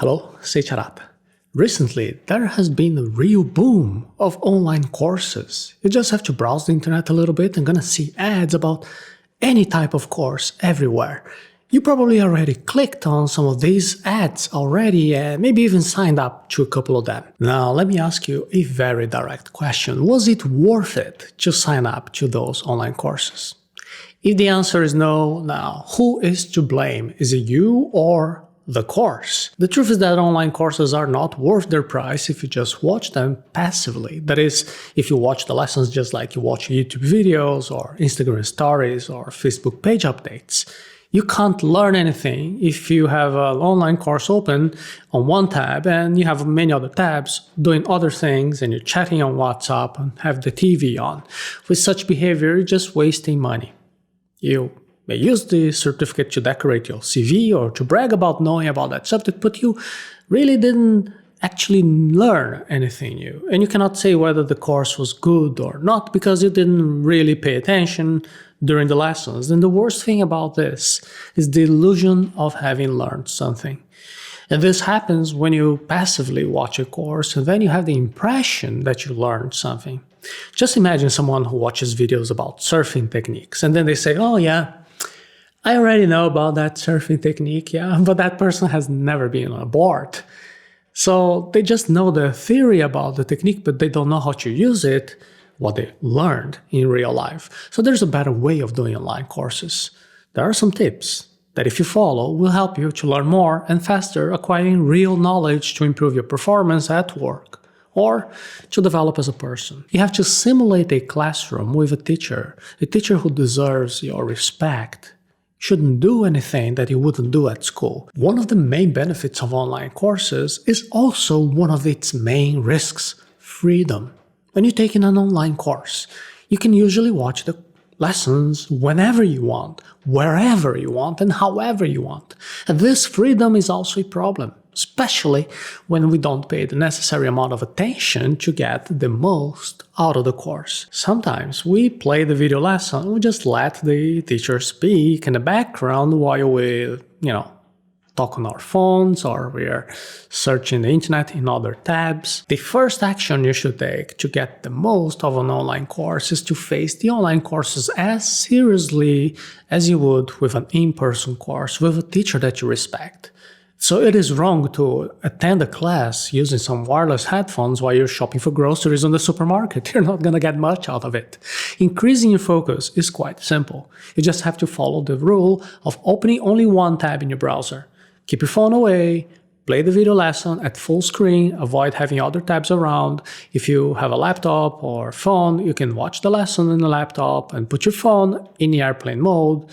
Hello, Seiiti Arata. Recently, there has been a real boom of online courses. You just have to browse the internet a little bit and gonna see ads about any type of course everywhere. You probably already clicked on some of these ads already and maybe even signed up to a couple of them. Now, let me ask you a very direct question. Was it worth it to sign up to those online courses? If the answer is no, now, who is to blame? Is it you or the course? The truth is that online courses are not worth their price if you just watch them passively. That is, if you watch the lessons just like you watch YouTube videos or Instagram stories or Facebook page updates. You can't learn anything if you have an online course open on one tab and you have many other tabs doing other things and you're chatting on WhatsApp and have the TV on. With such behavior, you're just wasting money. You may use the certificate to decorate your CV or to brag about knowing about that subject, but you really didn't actually learn anything new. And you cannot say whether the course was good or not because you didn't really pay attention during the lessons. And the worst thing about this is the illusion of having learned something. And this happens when you passively watch a course and then you have the impression that you learned something. Just imagine someone who watches videos about surfing techniques and then they say, oh yeah, I already know about that surfing technique, yeah, but that person has never been on a board. So they just know the theory about the technique, but they don't know how to use it, what they learned in real life. So there's a better way of doing online courses. There are some tips that if you follow will help you to learn more and faster, acquiring real knowledge to improve your performance at work or to develop as a person. You have to simulate a classroom with a teacher who deserves your respect. Shouldn't do anything that you wouldn't do at school. One of the main benefits of online courses is also one of its main risks, freedom. When you're taking an online course, you can usually watch the lessons whenever you want, wherever you want, and however you want. And this freedom is also a problem, especially when we don't pay the necessary amount of attention to get the most out of the course. Sometimes we play the video lesson, we just let the teacher speak in the background while we, talk on our phones or we're searching the internet in other tabs. The first action you should take to get the most of an online course is to face the online courses as seriously as you would with an in-person course with a teacher that you respect. So it is wrong to attend a class using some wireless headphones while you're shopping for groceries on the supermarket. You're not gonna get much out of it. Increasing your focus is quite simple. You just have to follow the rule of opening only one tab in your browser. Keep your phone away, play the video lesson at full screen, avoid having other tabs around. If you have a laptop or phone, you can watch the lesson in the laptop and put your phone in the airplane mode.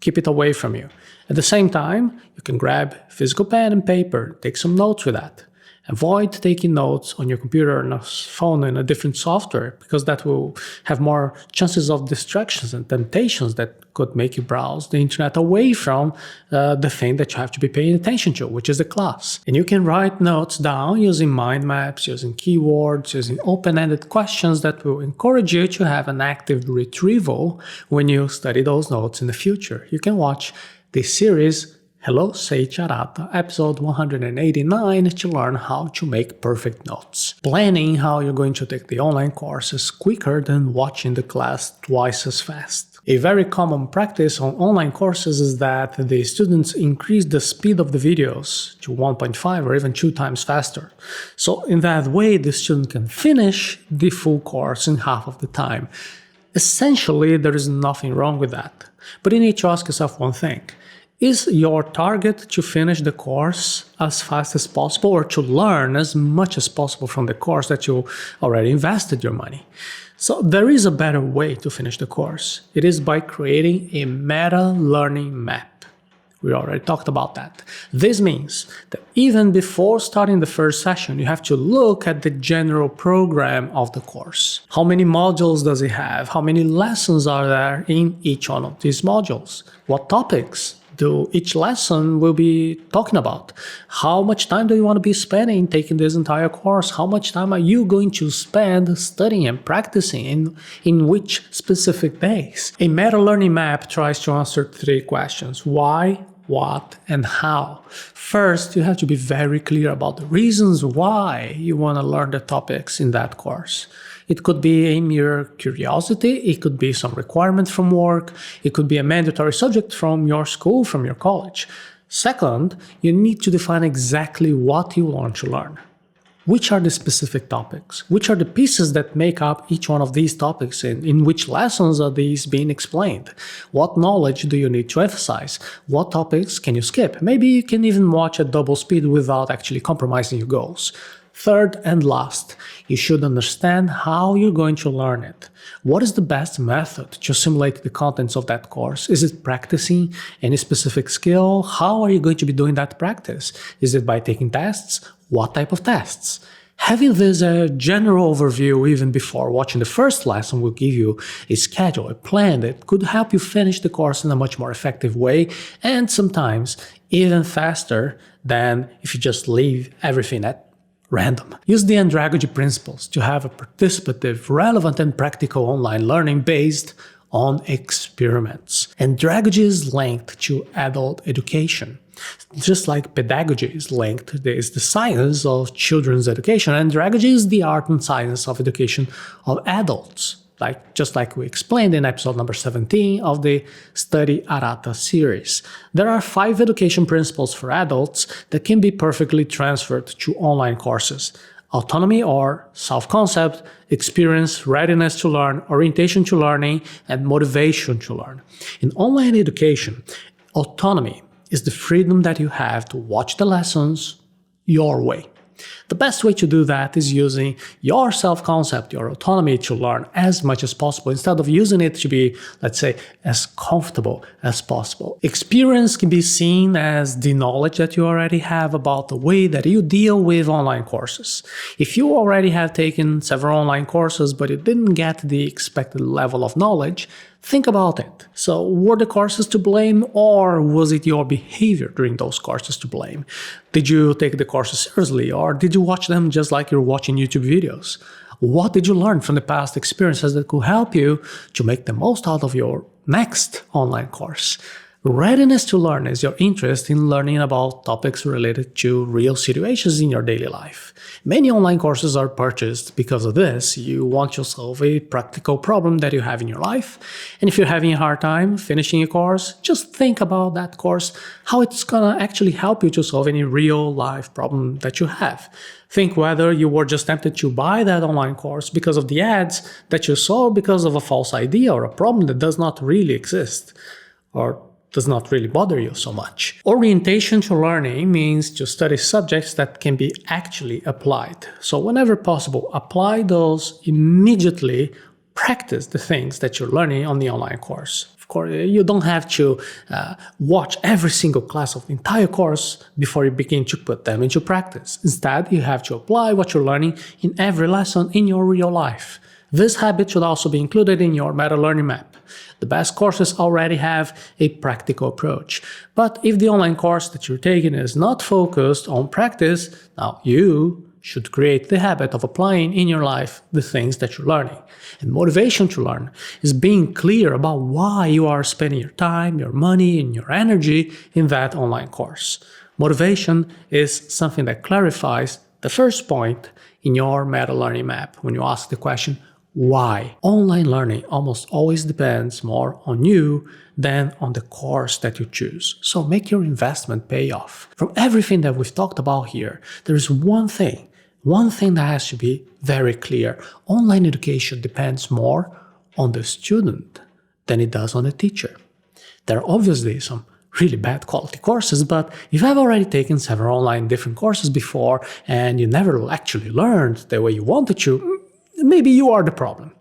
Keep it away from you. At the same time, you can grab physical pen and paper, take some notes with that. Avoid taking notes on your computer or phone in a different software because that will have more chances of distractions and temptations that could make you browse the internet away from the thing that you have to be paying attention to, which is the class. And you can write notes down using mind maps, using keywords, using open-ended questions that will encourage you to have an active retrieval when you study those notes in the future. You can watch this series Hello, Seiiti Arata, episode 189 to learn how to make perfect notes. Planning how you're going to take the online course is quicker than watching the class twice as fast. A very common practice on online courses is that the students increase the speed of the videos to 1.5 or even 2 times faster. So in that way, the student can finish the full course in half of the time. Essentially, there is nothing wrong with that. But you need to ask yourself one thing. Is your target to finish the course as fast as possible or to learn as much as possible from the course that you already invested your money? So there is a better way to finish the course. It is by creating a meta-learning map. We already talked about that. This means that even before starting the first session, you have to look at the general program of the course. How many modules does it have? How many lessons are there in each one of these modules? What topics do each lesson will be talking about? How much time do you want to be spending taking this entire course? How much time are you going to spend studying and practicing in which specific days? A meta-learning map tries to answer 3 questions. Why, what, and how. First, you have to be very clear about the reasons why you want to learn the topics in that course. It could be a mere curiosity, it could be some requirement from work, it could be a mandatory subject from your school, from your college. Second, you need to define exactly what you want to learn. Which are the specific topics? Which are the pieces that make up each one of these topics? In which lessons are these being explained? What knowledge do you need to emphasize? What topics can you skip? Maybe you can even watch at double speed without actually compromising your goals. Third and last, you should understand how you're going to learn it. What is the best method to simulate the contents of that course? Is it practicing any specific skill? How are you going to be doing that practice? Is it by taking tests? What type of tests? Having this general overview even before watching the first lesson will give you a schedule, a plan that could help you finish the course in a much more effective way and sometimes even faster than if you just leave everything at random. Use the andragogy principles to have a participative, relevant, and practical online learning based on experiments. Andragogy is linked to adult education. Just like pedagogy is linked, there is the science of children's education, and andragogy is the art and science of education of adults. Just like we explained in episode number 17 of the Seiiti Arata series. There are 5 education principles for adults that can be perfectly transferred to online courses. Autonomy or self-concept, experience, readiness to learn, orientation to learning, and motivation to learn. In online education, autonomy is the freedom that you have to watch the lessons your way. The best way to do that is using your self-concept, your autonomy to learn as much as possible instead of using it to be, let's say, as comfortable as possible. Experience can be seen as the knowledge that you already have about the way that you deal with online courses. If you already have taken several online courses but you didn't get the expected level of knowledge, think about it. So, were the courses to blame, or was it your behavior during those courses to blame? Did you take the courses seriously, or did you watch them just like you're watching YouTube videos? What did you learn from the past experiences that could help you to make the most out of your next online course? Readiness to learn is your interest in learning about topics related to real situations in your daily life. Many online courses are purchased because of this. You want to solve a practical problem that you have in your life. And if you're having a hard time finishing a course, just think about that course, how it's gonna actually help you to solve any real life problem that you have. Think whether you were just tempted to buy that online course because of the ads that you saw, because of a false idea or a problem that does not really exist, or does not really bother you so much. Orientation to learning means to study subjects that can be actually applied. So whenever possible, apply those immediately, practice the things that you're learning on the online course. Of course, you don't have to watch every single class of the entire course before you begin to put them into practice. Instead, you have to apply what you're learning in every lesson in your real life. This habit should also be included in your meta-learning map. The best courses already have a practical approach. But if the online course that you're taking is not focused on practice, now you should create the habit of applying in your life the things that you're learning. And motivation to learn is being clear about why you are spending your time, your money, and your energy in that online course. Motivation is something that clarifies the first point in your meta-learning map when you ask the question, why? Online learning almost always depends more on you than on the course that you choose. So make your investment pay off. From everything that we've talked about here, there is one thing that has to be very clear. Online education depends more on the student than it does on the teacher. There are obviously some really bad quality courses, but if you have already taken several online different courses before and you never actually learned the way you wanted to, maybe you are the problem.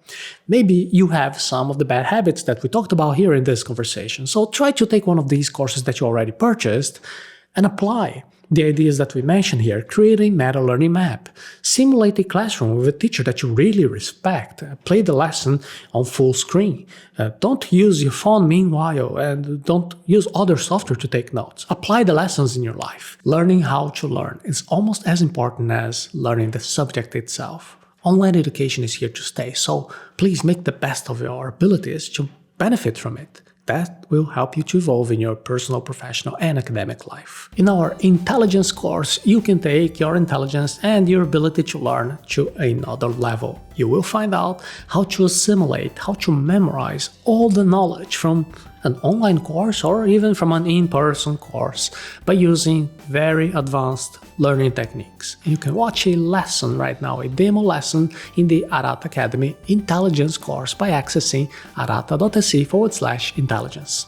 Maybe you have some of the bad habits that we talked about here in this conversation. So try to take one of these courses that you already purchased and apply the ideas that we mentioned here. Create a meta-learning map. Simulate a classroom with a teacher that you really respect. Play the lesson on full screen. Don't use your phone meanwhile, and don't use other software to take notes. Apply the lessons in your life. Learning how to learn is almost as important as learning the subject itself. Online education is here to stay, so please make the best of your abilities to benefit from it. That will help you to evolve in your personal, professional, and academic life. In our intelligence course, you can take your intelligence and your ability to learn to another level. You will find out how to assimilate, how to memorize all the knowledge from an online course or even from an in-person course by using very advanced learning techniques. You can watch a lesson right now, a demo lesson in the Arata Academy Intelligence course by accessing arata.se/intelligence.